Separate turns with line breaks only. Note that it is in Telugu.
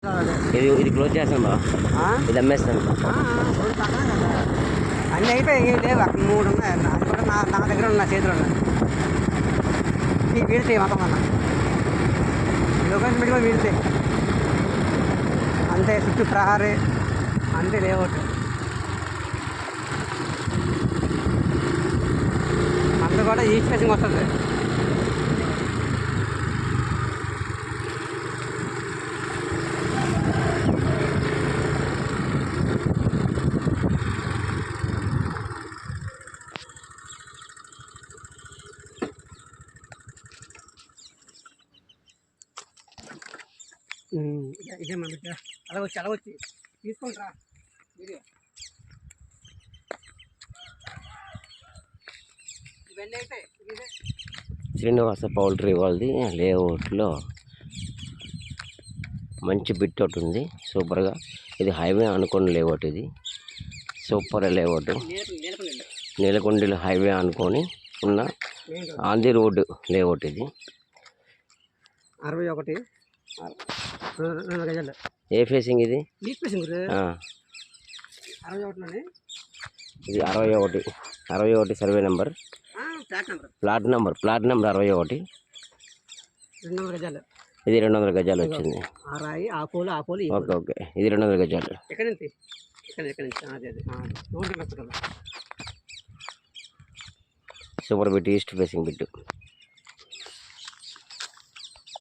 ఇది క్లోజ్ చేస్తాను బా, ఇది అమ్మేస్తాను.
అన్నీ అయిపోయి లేవు, అక్కడ 3 ఉన్నాయి. అది కూడా నా దగ్గర ఉన్న చేతిలో ఉన్నాయి. వీడితే మొత్తం అన్న లొకేషన్ పెట్టి కూడా వీడితే అంతే. చుట్టూ ప్రహారీ అంతే లేఅవుట్ అంతా కూడా ఈస్ట్ ఫేసింగ్ వస్తుంది. ఇదే మన బిడ్డ అలా వచ్చి తీసుకుంటారా వీడియో. ఇవన్నీ అయితే ఇదే
శ్రీనివాస పౌల్ట్రీ వాళ్ళది లేఅవుట్లో మంచి బిట్ ఒకటి ఉంది సూపర్గా. ఇది హైవే అనుకుని లేఅవుట్, ఇది సూపర్ లేఅవుట్. నీలకొండలు హైవే అనుకొని ఉన్న ఆన్ ది రోడ్ లేఅవుట్. ఇది
61 గజాలు.
ఏ ఫేసింగ్ ఇది? ఇది 61 సర్వే నెంబర్, ప్లాట్ నెంబర్ 61.
200 గజాలు.
ఇది 200 గజాలు వచ్చింది. ఓకే ఓకే, ఇది 200 గజాలు. Super bit, east facing bit.